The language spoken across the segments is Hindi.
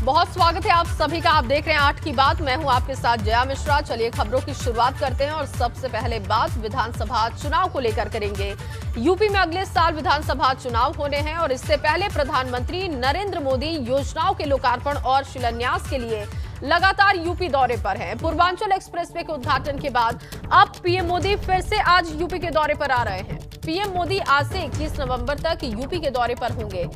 बहुत स्वागत है आप सभी का। आप देख रहे हैं 8 की बात। मैं हूं आपके साथ जया मिश्रा। चलिए खबरों की शुरुआत करते हैं और सबसे पहले बात विधानसभा चुनाव को लेकर करेंगे। यूपी में अगले साल विधानसभा चुनाव होने हैं और इससे पहले प्रधानमंत्री नरेंद्र मोदी योजनाओं के लोकार्पण और शिलान्यास के लिए लगातार यूपी दौरे पर हैं। पूर्वांचल एक्सप्रेसवे के उद्घाटन के बाद अब पीएम मोदी फिर से आज यूपी के दौरे पर आ रहे हैं। पीएम मोदी आज से 21 नवंबर तक यूपी के दौरे पर होंगे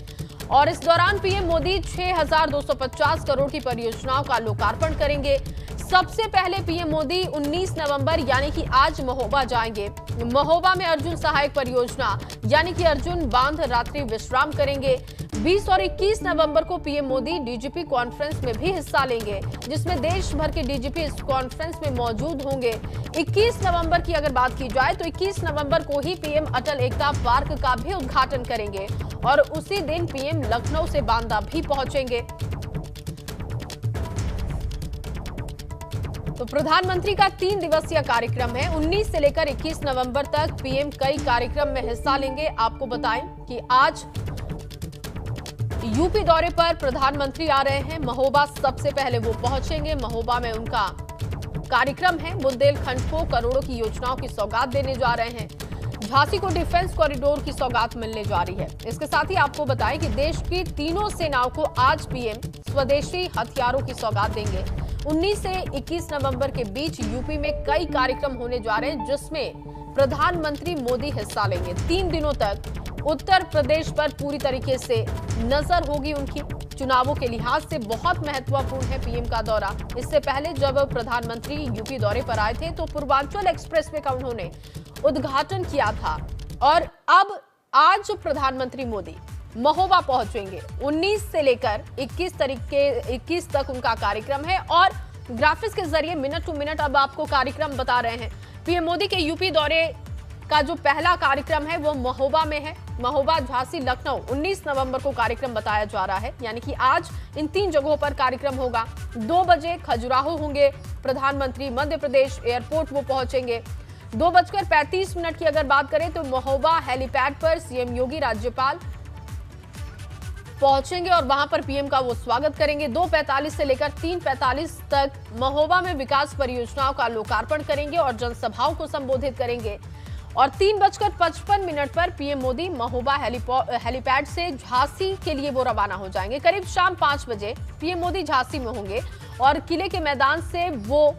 और इस दौरान पीएम मोदी 6,250 करोड़ की परियोजनाओं का लोकार्पण करेंगे। सबसे पहले पीएम मोदी 19 नवंबर यानी कि आज महोबा जाएंगे। महोबा में अर्जुन सहायक परियोजना यानी कि अर्जुन बांध रात्रि विश्राम करेंगे। 20 और 21 नवंबर को पीएम मोदी डीजीपी कॉन्फ्रेंस में भी हिस्सा लेंगे, जिसमें देश भर के डीजीपी इस कॉन्फ्रेंस में मौजूद होंगे। 21 नवंबर की अगर बात की जाए तो 21 नवंबर को ही पीएम अटल एकता पार्क का भी उद्घाटन करेंगे और उसी दिन पीएम लखनऊ से बांदा भी पहुंचेंगे। तो प्रधानमंत्री का 3 दिवसीय कार्यक्रम है। 19 से लेकर 21 नवंबर तक पीएम कई कार्यक्रम में हिस्सा लेंगे। आपको बताएं कि आज यूपी दौरे पर प्रधानमंत्री आ रहे हैं। महोबा सबसे पहले वो पहुंचेंगे। महोबा में उनका कार्यक्रम है। बुंदेलखंड को करोड़ों की योजनाओं की सौगात देने जा रहे हैं। झांसी को डिफेंस कॉरिडोर की सौगात मिलने जा रही है। इसके साथ ही आपको बताएं कि देश की तीनों सेनाओं को आज पीएम स्वदेशी हथियारों की सौगात देंगे। 19 से 21 नवंबर के बीच यूपी में कई कार्यक्रम होने जा रहे हैं, जिसमें प्रधानमंत्री मोदी हिस्सा लेंगे। 3 दिनों तक उत्तर प्रदेश पर पूरी तरीके से नजर होगी उनकी। चुनावों के लिहाज से बहुत महत्वपूर्ण है पीएम का दौरा। इससे पहले जब प्रधानमंत्री यूपी दौरे पर आए थे तो पूर्वांचल एक्सप्रेसवे का उन्होंने उद्घाटन किया था और अब आज प्रधानमंत्री मोदी महोबा पहुंचेंगे। 19 से लेकर 21 तक उनका कार्यक्रम है और ग्राफिक्स के जरिए मिनट टू मिनट अब आपको कार्यक्रम बता रहे हैं। पीएम मोदी के यूपी दौरे का जो पहला कार्यक्रम है वो महोबा में है। महोबा, झांसी, लखनऊ 19 नवंबर को कार्यक्रम बताया जा रहा है, यानी कि आज इन 3 जगहों पर कार्यक्रम होगा। 2 बजे खजुराहो होंगे प्रधानमंत्री। मध्य प्रदेश एयरपोर्ट वो पहुंचेंगे। 2:35 की अगर बात करें तो महोबा हेलीपैड पर सीएम योगी, राज्यपाल पहुंचेंगे और वहां पर पीएम का वो स्वागत करेंगे। 2:45 से लेकर 3:45 तक महोबा में विकास परियोजनाओं का लोकार्पण करेंगे और जनसभाओं को संबोधित करेंगे और 3:55 पर पीएम मोदी महोबा हेलीपैड से झांसी के लिए वो रवाना हो जाएंगे। करीब शाम 5 बजे पीएम मोदी झांसी में होंगे और किले के मैदान से वो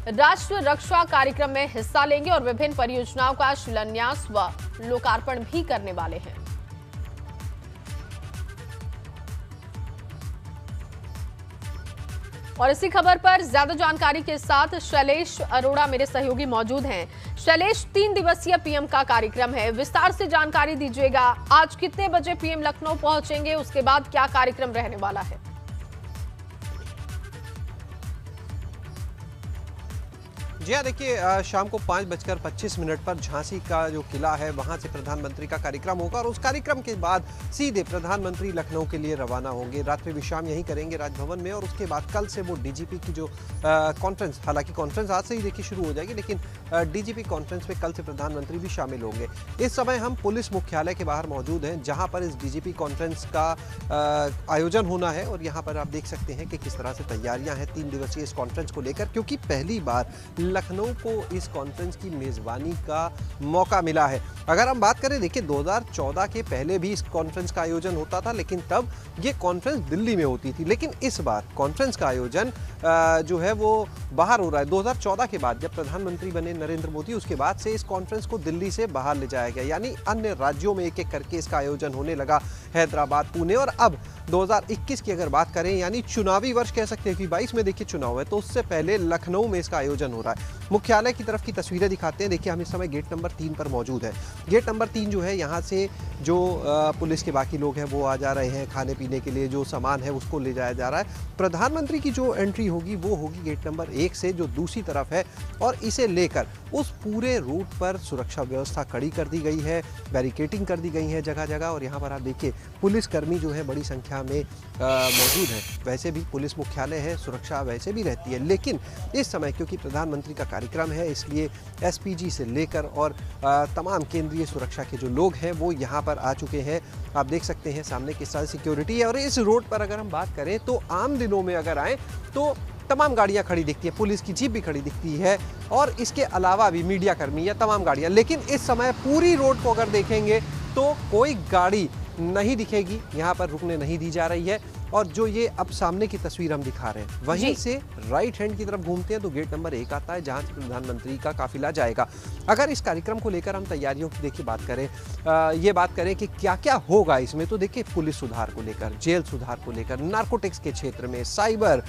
राष्ट्र रक्षा कार्यक्रम में हिस्सा लेंगे और विभिन्न परियोजनाओं का शिलान्यास व लोकार्पण भी करने वाले हैं। और इसी खबर पर ज्यादा जानकारी के साथ शैलेश अरोड़ा मेरे सहयोगी मौजूद हैं। शैलेश, 3 दिवसीय पीएम का कार्यक्रम है, विस्तार से जानकारी दीजिएगा। आज कितने बजे पीएम लखनऊ पहुंचेंगे, उसके बाद क्या कार्यक्रम रहने वाला है? जी हाँ, देखिए शाम को 5:25 पर झांसी का जो किला है वहाँ से प्रधानमंत्री का कार्यक्रम होगा और उस कार्यक्रम के बाद सीधे प्रधानमंत्री लखनऊ के लिए रवाना होंगे। रात्रि विश्राम यहीं करेंगे राजभवन में और उसके बाद कल से वो डीजीपी की जो कॉन्फ्रेंस, हालांकि कॉन्फ्रेंस आज से ही देखिए शुरू हो जाएगी, लेकिन डीजीपी कॉन्फ्रेंस में कल से प्रधानमंत्री भी शामिल होंगे। इस समय हम पुलिस मुख्यालय के बाहर मौजूद हैं, जहाँ पर इस डीजीपी कॉन्फ्रेंस का आयोजन होना है और यहाँ पर आप देख सकते हैं कि किस तरह से तैयारियाँ हैं 3 दिवसीय इस कॉन्फ्रेंस को लेकर, क्योंकि पहली बार लखनऊ को इस कॉन्फ्रेंस की मेजबानी का मौका मिला है। अगर हम बात करें, देखिए 2014 के पहले भी इस कॉन्फ्रेंस का आयोजन होता था, लेकिन तब ये कॉन्फ्रेंस दिल्ली में होती थी। लेकिन इस बार कॉन्फ्रेंस का आयोजन जो है वो बाहर हो रहा है। 2014 के बाद जब प्रधानमंत्री बने नरेंद्र मोदी, उसके बाद से इस कॉन्फ्रेंस को दिल्ली से बाहर ले जाया गया, यानी अन्य राज्यों में एक एक करके इसका आयोजन होने लगा। हैदराबाद, पुणे और अब 2021 की अगर बात करें, यानी चुनावी वर्ष कह सकते हैं कि 22 में देखिए चुनाव है, तो उससे पहले लखनऊ में इसका आयोजन हो रहा है। मुख्यालय की तरफ की तस्वीरें दिखाते हैं। देखिए हम इस समय गेट नंबर 3 पर मौजूद है। गेट नंबर 3 जो है, यहाँ से जो पुलिस के बाकी लोग हैं वो आ जा रहे हैं, खाने पीने के लिए जो सामान है उसको ले जाया जा रहा है। प्रधानमंत्री की जो एंट्री होगी वो होगी गेट नंबर 1 से, जो दूसरी तरफ है, और इसे लेकर उस पूरे रूट पर सुरक्षा व्यवस्था कड़ी कर दी गई है, बैरिकेडिंग कर दी गई है जगह जगह। और यहाँ पर आप देखिए पुलिसकर्मी जो है बड़ी संख्या में मौजूद है। वैसे भी पुलिस मुख्यालय है, सुरक्षा वैसे भी रहती है, लेकिन इस समय क्योंकि प्रधानमंत्री प्रधानमंत्री का कार्यक्रम है, इसलिए एसपीजी से लेकर और तमाम केंद्रीय सुरक्षा के जो लोग हैं वो यहाँ पर आ चुके हैं। आप देख सकते हैं सामने किस तरह सिक्योरिटी है। और इस रोड पर अगर हम बात करें तो आम दिनों में अगर आए तो तमाम गाड़ियां खड़ी दिखती है, पुलिस की जीप भी खड़ी दिखती है और इसके अलावा भी मीडिया कर्मी या तमाम गाड़ियां। लेकिन इस समय पूरी रोड को अगर देखेंगे तो कोई गाड़ी नहीं दिखेगी, यहाँ पर रुकने नहीं दी जा रही है। और जो ये अब सामने की तस्वीर हम दिखा रहे हैं वहीं से राइट हैंड की तरफ घूमते हैं तो गेट नंबर 1 आता है, जहां से प्रधानमंत्री का काफिला जाएगा। अगर इस कार्यक्रम को लेकर हम तैयारियों की देखिए बात करें, ये बात करें कि क्या क्या होगा इसमें, तो देखिए पुलिस सुधार को लेकर, जेल सुधार को लेकर, नार्कोटिक्स के क्षेत्र में, साइबर,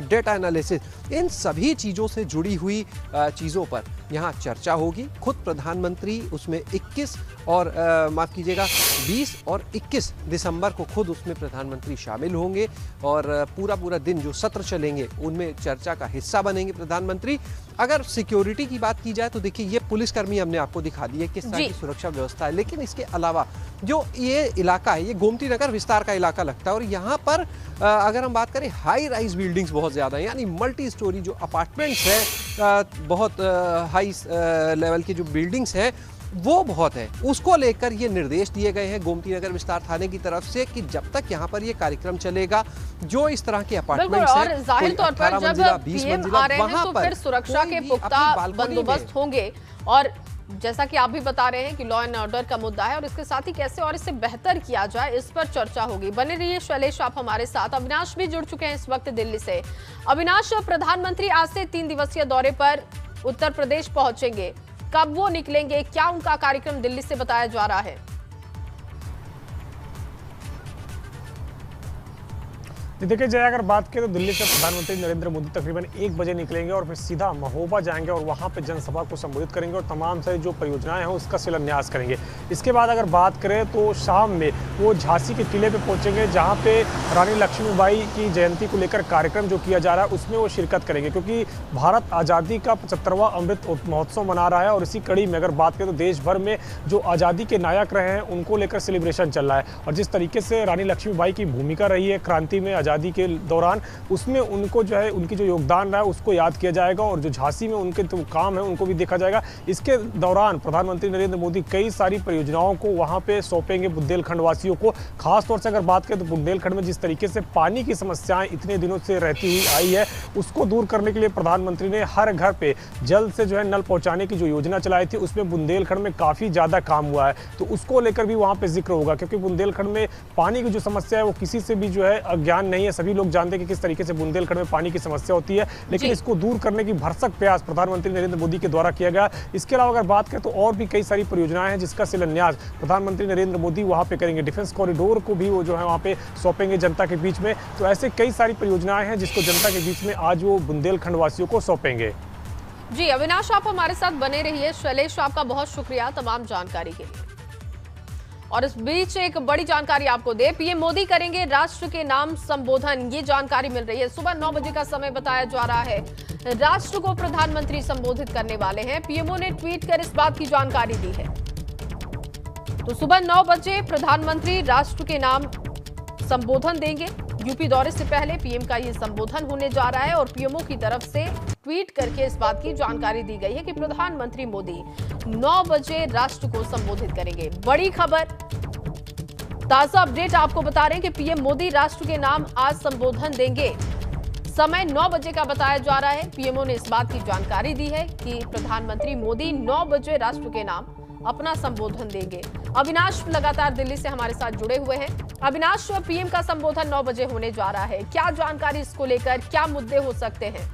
डेटा एनालिसिस, इन सभी चीज़ों से जुड़ी हुई चीज़ों पर यहाँ चर्चा होगी। खुद प्रधानमंत्री उसमें 21 और माफ़ कीजिएगा 20 और 21 दिसंबर को खुद उसमें प्रधानमंत्री शामिल होंगे और पूरा दिन जो सत्र चलेंगे उनमें चर्चा का हिस्सा बनेंगे प्रधानमंत्री। अगर सिक्योरिटी की बात की जाए तो देखिए ये पुलिसकर्मी हमने आपको दिखा दी है किस तरह की सुरक्षा व्यवस्था है, लेकिन इसके अलावा जो ये इलाका है ये गोमती नगर विस्तार का इलाका लगता है और यहाँ पर अगर हम बात करें हाई राइज बिल्डिंग्स बहुत ज़्यादा है, यानी मल्टी स्टोरी जो अपार्टमेंट्स है, बहुत हाई लेवल की जो बिल्डिंग्स हैं वो बहुत है। उसको लेकर ये निर्देश दिए गए हैं गोमती नगर विस्तार थाने की तरफ से कि जब तक यहाँ पर ये कार्यक्रम चलेगा जो इस तरह के अपार्टमेंट्स हैं, और जाहिर तौर पर जब पीएम आ रहे हैं तो फिर सुरक्षा के पुख्ता बंदोबस्त होंगे। और जैसा कि आप भी बता रहे हैं कि लॉ एंड ऑर्डर का मुद्दा है और इसके साथ ही कैसे और इससे बेहतर किया जाए इस पर चर्चा होगी। बने रहिए शैलेश, आप हमारे साथ। अविनाश भी जुड़ चुके हैं इस वक्त दिल्ली से। अविनाश, प्रधानमंत्री आज से 3 दिवसीय दौरे पर उत्तर प्रदेश पहुंचेंगे, कब वो निकलेंगे, क्या उनका कार्यक्रम दिल्ली से बताया जा रहा है? देखिए जय, अगर बात करें तो दिल्ली से प्रधानमंत्री नरेंद्र मोदी तकरीबन 1 बजे निकलेंगे और फिर सीधा महोबा जाएंगे और वहां पे जनसभा को संबोधित करेंगे और तमाम सारी जो परियोजनाएं हैं उसका शिलान्यास करेंगे। इसके बाद अगर बात करें तो शाम में वो झांसी के किले पे पहुंचेंगे, जहां पे रानी लक्ष्मीबाई की जयंती को लेकर कार्यक्रम जो किया जा रहा है उसमें वो शिरकत करेंगे, क्योंकि भारत आज़ादी का 75वां अमृत महोत्सव मना रहा है। और इसी कड़ी में अगर बात करें तो देश भर में जो आज़ादी के नायक रहे हैं उनको लेकर सेलिब्रेशन चल रहा है। और जिस तरीके से रानी लक्ष्मीबाई की भूमिका रही है क्रांति में, आज़ादी के दौरान, उसमें उनको जो है उनकी जो योगदान रहा है उसको याद किया जाएगा और जो झांसी में उनके जो काम है उनको भी देखा जाएगा। इसके दौरान प्रधानमंत्री नरेंद्र मोदी कई सारी परियोजनाओं को वहां पे सौंपेंगे बुंदेलखंड वासियों को। खासतौर से अगर बात करें तो बुंदेलखंड में जिस तरीके से पानी की समस्याएं इतने दिनों से रहती हुई आई है उसको दूर करने के लिए प्रधानमंत्री ने हर घर पे जल्द से जो है नल पहुंचाने की जो योजना चलाई थी उसमें बुंदेलखंड में काफ़ी ज़्यादा काम हुआ है, तो उसको लेकर भी वहाँ पे जिक्र होगा। क्योंकि बुंदेलखंड में पानी की जो समस्या है वो किसी से भी जो है अज्ञान नहीं है, सभी लोग जानते हैं कि किस तरीके से बुंदेलखंड में पानी की समस्या होती है, लेकिन इसको दूर करने की भरसक प्रयास प्रधानमंत्री नरेंद्र मोदी के द्वारा किया गया। इसके अलावा अगर बात करें तो और भी कई सारी परियोजनाएं हैं जिसका शिलान्यास प्रधानमंत्री नरेंद्र मोदी वहां पे करेंगे। डिफेंस कॉरिडोर को भी वो जो है वहां पे सौंपेंगे जनता के बीच में। तो ऐसे कई सारी परियोजनाएं हैं जिसको जनता के बीच में आज वो बुंदेलखंड वासियों को सौंपेंगे। जी अविनाश, आप हमारे साथ बने रहिए। शैलेश, आपका बहुत शुक्रिया तमाम जानकारी के लिए। और इस बीच एक बड़ी जानकारी आपको दे, पीएम मोदी करेंगे राष्ट्र के नाम संबोधन, ये जानकारी मिल रही है। सुबह 9 बजे का समय बताया जा रहा है, राष्ट्र को प्रधानमंत्री संबोधित करने वाले हैं। पीएमओ ने ट्वीट कर इस बात की जानकारी दी है। तो सुबह 9 बजे प्रधानमंत्री राष्ट्र के नाम संबोधन देंगे। यूपी दौरे से पहले पीएम का ये संबोधन होने जा रहा है और पीएमओ की तरफ से ट्वीट करके इस बात की जानकारी दी गई है कि प्रधानमंत्री मोदी 9 बजे राष्ट्र को संबोधित करेंगे। बड़ी खबर, ताजा अपडेट आपको बता रहे हैं कि पीएम मोदी राष्ट्र के नाम आज संबोधन देंगे। समय 9 बजे का बताया जा रहा है। पीएमओ ने इस बात की जानकारी दी है कि प्रधानमंत्री मोदी 9 बजे राष्ट्र के नाम अपना संबोधन देंगे। अविनाश लगातार दिल्ली से हमारे साथ जुड़े हुए हैं। अविनाश, पीएम का संबोधन 9 बजे होने जा रहा है, क्या जानकारी इसको लेकर, क्या मुद्दे हो सकते हैं?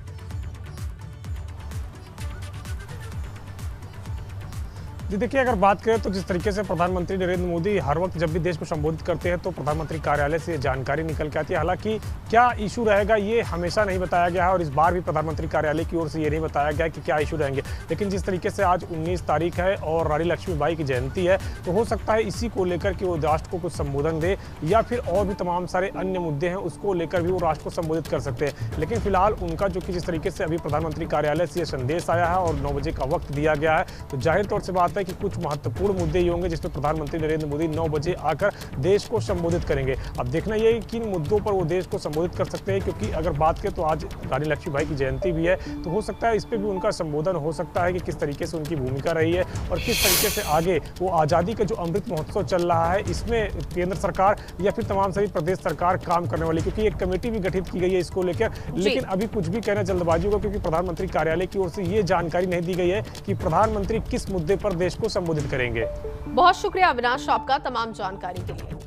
जी देखिए, अगर बात करें तो जिस तरीके से प्रधानमंत्री नरेंद्र मोदी हर वक्त जब भी देश को संबोधित करते हैं तो प्रधानमंत्री कार्यालय से जानकारी निकल के आती है। हालांकि क्या इशू रहेगा ये हमेशा नहीं बताया गया है और इस बार भी प्रधानमंत्री कार्यालय की ओर से ये नहीं बताया गया कि क्या इशू रहेंगे। लेकिन जिस तरीके से आज 19 तारीख है और रानी लक्ष्मीबाई की जयंती है, तो हो सकता है इसी को लेकर कि वो राष्ट्र को कुछ संबोधन दे या फिर और भी तमाम सारे अन्य मुद्दे हैं उसको लेकर भी वो राष्ट्र को संबोधित कर सकते हैं। लेकिन फिलहाल उनका जो कि जिस तरीके से अभी प्रधानमंत्री कार्यालय से ये संदेश आया है और 9 बजे का वक्त दिया गया है, तो जाहिर तौर से बात जाता है कि कुछ महत्वपूर्ण मुद्दे ये होंगे जिसमें प्रधानमंत्री नरेंद्र मोदी 9 बजे आकर देश को संबोधित करेंगे। अब देखना यह है कि किन मुद्दों पर वो देश को संबोधित कर सकते हैं, क्योंकि अगर बात करें तो आज रानी लक्ष्मीबाई की जयंती भी है, तो हो सकता है इस पर भी उनका संबोधन हो सकता है कि किस तरीके से उनकी भूमिका रही है और किस तरीके से आगे वो आज़ादी का जो अमृत महोत्सव चल रहा है इसमें केंद्र सरकार या फिर तमाम सभी प्रदेश सरकार काम करने वाली, क्योंकि एक कमेटी भी गठित की गई है इसको लेकर। लेकिन अभी कुछ भी कहना जल्दबाजी होगा, क्योंकि प्रधानमंत्री कार्यालय की ओर से ये जानकारी नहीं दी गई है कि प्रधानमंत्री किस मुद्दे पर देश को संबोधित करेंगे। बहुत शुक्रिया अविनाश आपका तमाम जानकारी के लिए।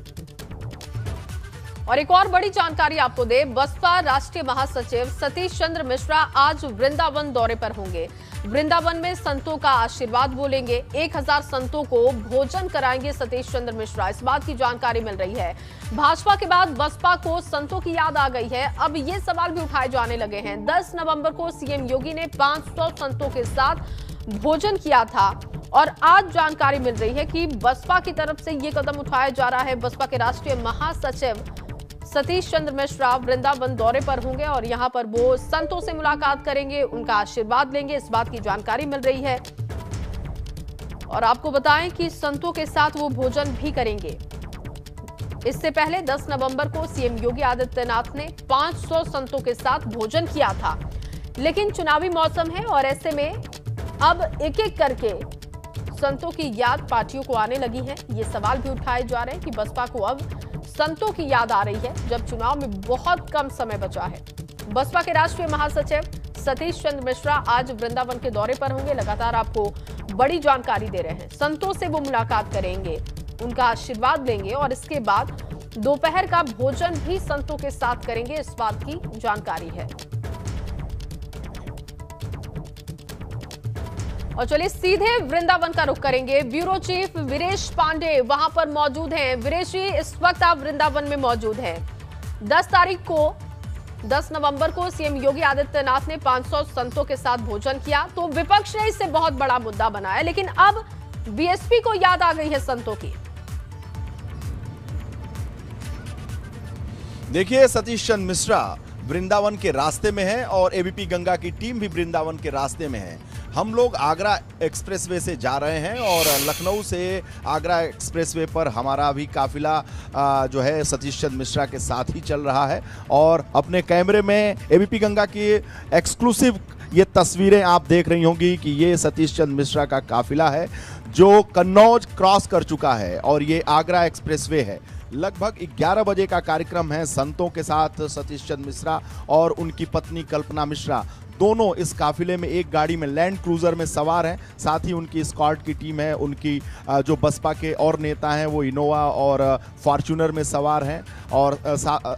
और एक और बड़ी जानकारी आपको दे, बसपा राष्ट्रीय महासचिव सतीश चंद्र मिश्रा आज वृंदावन दौरे पर होंगे। वृंदावन में संतों का आशीर्वाद बोलेंगे। 1000 संतों को भोजन कराएंगे सतीश चंद्र मिश्रा, इस बात की जानकारी मिल रही है। भाजपा के बाद बसपा को संतों की याद आ गई है। अब ये सवाल भी उठाए जाने लगे हैं। 10 नवंबर को सीएम योगी ने 500 संतों के साथ भोजन किया था और आज जानकारी मिल रही है कि बसपा की तरफ से ये कदम उठाया जा रहा है। बसपा के राष्ट्रीय महासचिव सतीश चंद्र मिश्रा वृंदावन दौरे पर होंगे और यहां पर वो संतों से मुलाकात करेंगे, उनका आशीर्वाद लेंगे, इस बात की जानकारी मिल रही है। और आपको बताएं कि संतों के साथ वो भोजन भी करेंगे। इससे पहले 10 नवंबर को सीएम योगी आदित्यनाथ ने 500 संतों के साथ भोजन किया था, लेकिन चुनावी मौसम है और ऐसे में अब एक एक करके संतों की याद पार्टियों को आने लगी है। ये सवाल भी उठाए जा रहे हैं कि बसपा को अब संतों की याद आ रही है जब चुनाव में बहुत कम समय बचा है। बसपा के राष्ट्रीय महासचिव सतीश चंद्र मिश्रा आज वृंदावन के दौरे पर होंगे। लगातार आपको बड़ी जानकारी दे रहे हैं। संतों से वो मुलाकात करेंगे, उनका आशीर्वाद लेंगे और इसके बाद दोपहर का भोजन भी संतों के साथ करेंगे, इस बात की जानकारी है। और चलिए सीधे वृंदावन का रुख करेंगे। ब्यूरो चीफ वीरेश पांडे वहां पर मौजूद हैं। वीरेश जी, इस वक्त आप वृंदावन में मौजूद हैं। 10 नवंबर को सीएम योगी आदित्यनाथ ने 500 संतों के साथ भोजन किया, तो विपक्ष ने इसे बहुत बड़ा मुद्दा बनाया, लेकिन अब बीएसपी को याद आ गई है संतों की। देखिए, सतीश चंद्र मिश्रा वृंदावन के रास्ते में है और एबीपी गंगा की टीम भी वृंदावन के रास्ते में है। हम लोग आगरा एक्सप्रेसवे से जा रहे हैं और लखनऊ से आगरा एक्सप्रेसवे पर हमारा भी काफिला जो है सतीश चंद्र मिश्रा के साथ ही चल रहा है और अपने कैमरे में एबीपी गंगा की एक्सक्लूसिव ये तस्वीरें आप देख रही होंगी कि ये सतीश चंद्र मिश्रा का काफिला है जो कन्नौज क्रॉस कर चुका है और ये आगरा एक्सप्रेसवे है। लगभग 11 बजे का कार्यक्रम है। संतों के साथ सतीश चंद्र मिश्रा और उनकी पत्नी कल्पना मिश्रा दोनों इस काफिले में एक गाड़ी में लैंड क्रूजर में सवार हैं। साथ ही उनकी स्क्वाड की टीम है, उनकी जो बसपा के और नेता हैं वो इनोवा और फॉर्च्यूनर में सवार हैं और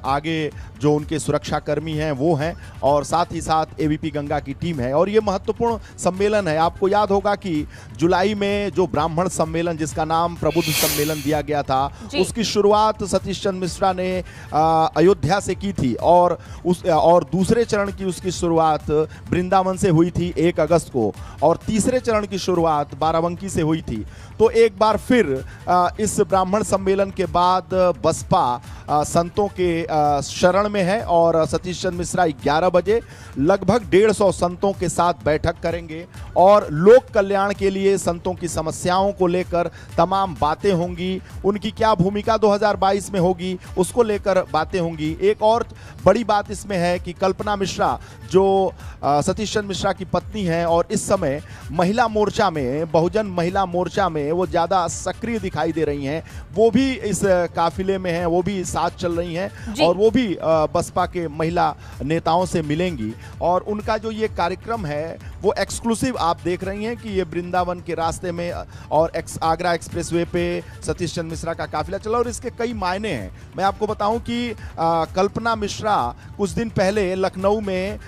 आगे जो उनके सुरक्षाकर्मी हैं वो हैं और साथ ही साथ एबीपी गंगा की टीम है। और ये महत्वपूर्ण सम्मेलन है। आपको याद होगा कि जुलाई में जो ब्राह्मण सम्मेलन जिसका नाम प्रबुद्ध सम्मेलन दिया गया था, उसकी शुरुआत सतीश चंद्र मिश्रा ने अयोध्या से की थी और दूसरे चरण की उसकी शुरुआत वृंदावन से हुई थी 1 अगस्त को और तीसरे चरण की शुरुआत बाराबंकी से हुई थी। तो एक बार फिर इस ब्राह्मण सम्मेलन के बाद बसपा संतों के शरण में है और सतीश चंद्र मिश्रा 11 बजे लगभग 150 संतों के साथ बैठक करेंगे और लोक कल्याण के लिए संतों की समस्याओं को लेकर तमाम बातें होंगी। उनकी क्या भूमिका 2022 में होगी उसको लेकर बातें होंगी। एक और बड़ी बात इसमें है कि कल्पना मिश्रा जो सतीश चंद्र मिश्रा की पत्नी है और इस समय महिला मोर्चा में, बहुजन महिला मोर्चा में वो ज़्यादा सक्रिय दिखाई दे रही हैं, वो भी इस काफिले में हैं, वो भी साथ चल रही हैं और वो भी बसपा के महिला नेताओं से मिलेंगी। और उनका जो ये कार्यक्रम है वो एक्सक्लूसिव आप देख रही हैं कि ये वृंदावन के रास्ते में और आगरा एक्सप्रेसवे पे सतीश चंद्र मिश्रा का काफिला चला और इसके कई मायने हैं। मैं आपको बताऊं कि कल्पना मिश्रा कुछ दिन पहले लखनऊ में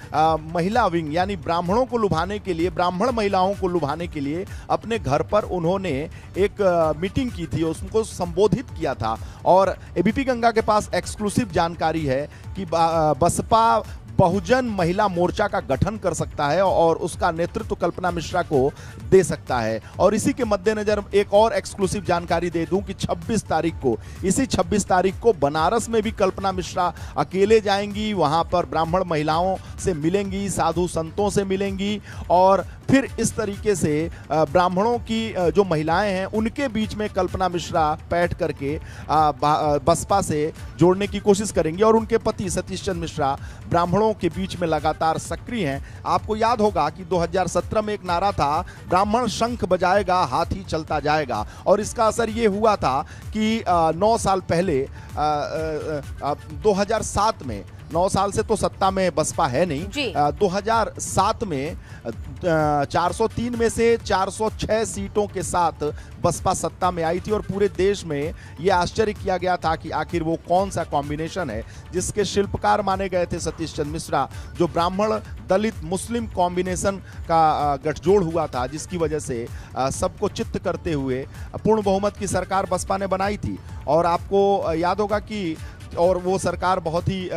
महिला विंग यानी ब्राह्मणों को लुभाने के लिए, ब्राह्मण महिलाओं को लुभाने के लिए अपने घर पर उन्होंने एक मीटिंग की थी, उसको संबोधित किया था। और एबीपी गंगा के पास एक्सक्लूसिव जानकारी है कि बसपा बहुजन महिला मोर्चा का गठन कर सकता है और उसका नेतृत्व कल्पना मिश्रा को दे सकता है। और इसी के मद्देनजर एक और एक्सक्लूसिव जानकारी दे दूं कि 26 तारीख को बनारस में भी कल्पना मिश्रा अकेले जाएंगी, वहां पर ब्राह्मण महिलाओं से मिलेंगी, साधु संतों से मिलेंगी और फिर इस तरीके से ब्राह्मणों की जो महिलाएं हैं उनके बीच में कल्पना मिश्रा बैठ करके बसपा से जोड़ने की कोशिश करेंगी। और उनके पति सतीश चंद्र मिश्रा ब्राह्मणों के बीच में लगातार सक्रिय हैं। आपको याद होगा कि 2017 में एक नारा था, ब्राह्मण शंख बजाएगा हाथी चलता जाएगा, और इसका असर ये हुआ था कि 9 साल पहले 2007 में, 9 साल से तो सत्ता में बसपा है नहीं, 2007 में 403 में से 406 सीटों के साथ बसपा सत्ता में आई थी। और पूरे देश में यह आश्चर्य किया गया था कि आखिर वो कौन सा कॉम्बिनेशन है जिसके शिल्पकार माने गए थे सतीश चंद्र मिश्रा, जो ब्राह्मण दलित मुस्लिम कॉम्बिनेशन का गठजोड़ हुआ था, जिसकी वजह से सबको चित्त करते हुए पूर्ण बहुमत की सरकार बसपा ने बनाई थी। और आपको याद होगा कि और वो सरकार बहुत ही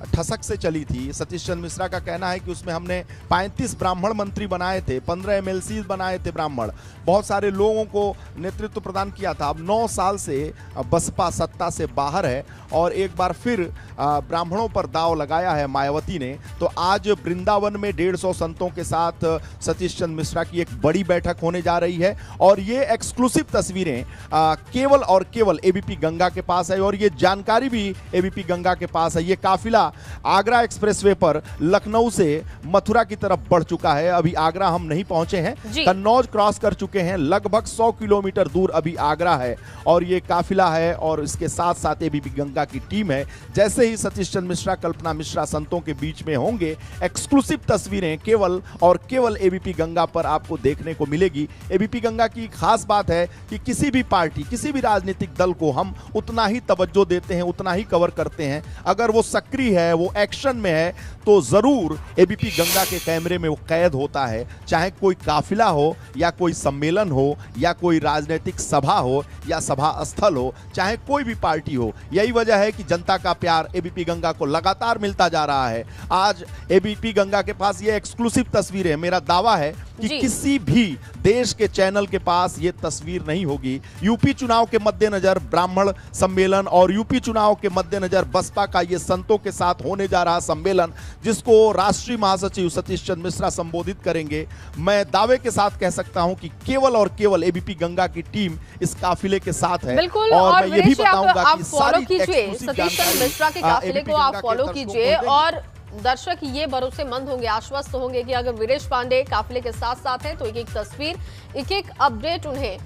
ठसक से चली थी। सतीश चंद्र मिश्रा का कहना है कि उसमें हमने 35 ब्राह्मण मंत्री बनाए थे, 15 MLC बनाए थे ब्राह्मण, बहुत सारे लोगों को नेतृत्व प्रदान किया था। अब 9 साल से बसपा सत्ता से बाहर है और एक बार फिर ब्राह्मणों पर दांव लगाया है मायावती ने। तो आज वृंदावन में 150 संतों के साथ सतीश चंद्र मिश्रा की एक बड़ी बैठक होने जा रही है और ये एक्सक्लूसिव तस्वीरें केवल और केवल एबीपी गंगा के पास है और ये जानकारी भी एबीपी गंगा के पास है। ये काफिला आगरा एक्सप्रेसवे पर लखनऊ से मथुरा की तरफ बढ़ चुका है। अभी आगरा हम नहीं पहुंचे हैं, कन्नौज क्रॉस कर चुके हैं, लगभग 100 किलोमीटर दूर अभी आगरा है और ये काफिला है और इसके साथ साथ एबीपी गंगा की टीम है। जैसे ही सतीश चंद्र मिश्रा, कल्पना मिश्रा संतों के बीच में होंगे, एक्सक्लूसिव तस्वीरें केवल और केवल एबीपी गंगा पर आपको देखने को मिलेगी। एबीपी गंगा की खास बात है कि किसी भी पार्टी, किसी भी राजनीतिक दल को हम उतना ही तवज्जो देते हैं, उतना ही कवर करते हैं। अगर वो सक्रिय है, वो एक्शन में है, तो जरूर एबीपी गंगा के कैमरे में वो कैद होता है। चाहे कोई काफिला हो या कोई सम्मेलन हो या कोई राजनीतिक सभा हो या सभा स्थल हो, चाहे कोई भी पार्टी हो। यही वजह है कि जनता का प्यार एबीपी गंगा को लगातार मिलता जा रहा है। आज एबीपी गंगा के पास ये एक्सक्लूसिव तस्वीर है। मेरा दावा है कि किसी भी देश के चैनल के पास ये तस्वीर नहीं होगी। यूपी चुनाव के मद्देनजर ब्राह्मण सम्मेलन और यूपी चुनाव के मद्देनजर बसपा का ये संतों के साथ होने जा रहा सम्मेलन, जिसको राष्ट्रीय महासचिव सतीश चंद्र मिश्रा संबोधित करेंगे, मैं दावे के साथ कह सकता हूं कि केवल और केवल एबीपी गंगा की टीम इस काफिले के साथ है। बिल्कुल, और मैं ये भी बताऊंगा आप कि फॉलो कीजिए सतीश चंद्र मिश्रा के काफिले को, आप फॉलो कीजिए और दर्शक ये भरोसेमंद होंगे, आश्वस्त होंगे कि अगर वीरेश पांडे काफिले के साथ साथ हैं तो एक एक तस्वीर, एक एक अपडेट उन्हें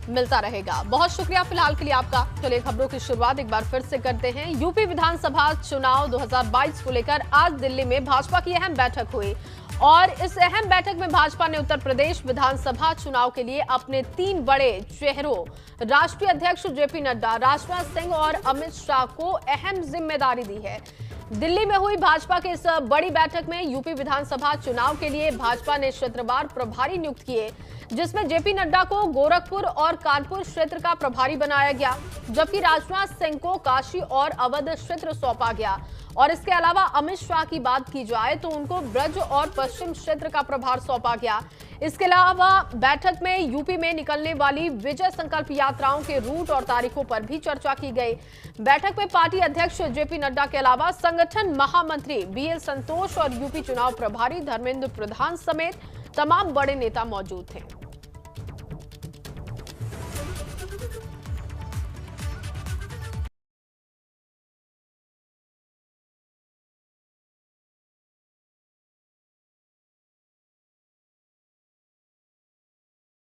मिलता रहेगा। बहुत शुक्रिया फिलहाल के लिए आपका। चलिए खबरों की शुरुआत एक बार फिर से करते हैं। यूपी विधानसभा चुनाव 2022 को लेकर आज दिल्ली में भाजपा की अहम बैठक हुई और इस अहम बैठक में भाजपा ने उत्तर प्रदेश विधानसभा चुनाव के लिए अपने 3 बड़े चेहरों राष्ट्रीय अध्यक्ष जेपी नड्डा, राजनाथ सिंह और अमित शाह को अहम जिम्मेदारी दी है। दिल्ली में हुई भाजपा के इस बड़ी बैठक में यूपी विधानसभा चुनाव के लिए भाजपा ने क्षेत्रवार प्रभारी नियुक्त किए, जिसमें जेपी नड्डा को गोरखपुर और कानपुर क्षेत्र का प्रभारी बनाया गया, जबकि राजनाथ सिंह को काशी और अवध क्षेत्र सौंपा गया। और इसके अलावा अमित शाह की बात की जाए तो उनको ब्रज और पश्चिम क्षेत्र का प्रभार सौंपा गया। इसके अलावा बैठक में यूपी में निकलने वाली विजय संकल्प यात्राओं के रूट और तारीखों पर भी चर्चा की गई। बैठक में पार्टी अध्यक्ष जेपी नड्डा के अलावा संगठन महामंत्री बीएल संतोष और यूपी चुनाव प्रभारी धर्मेंद्र प्रधान समेत तमाम बड़े नेता मौजूद थे।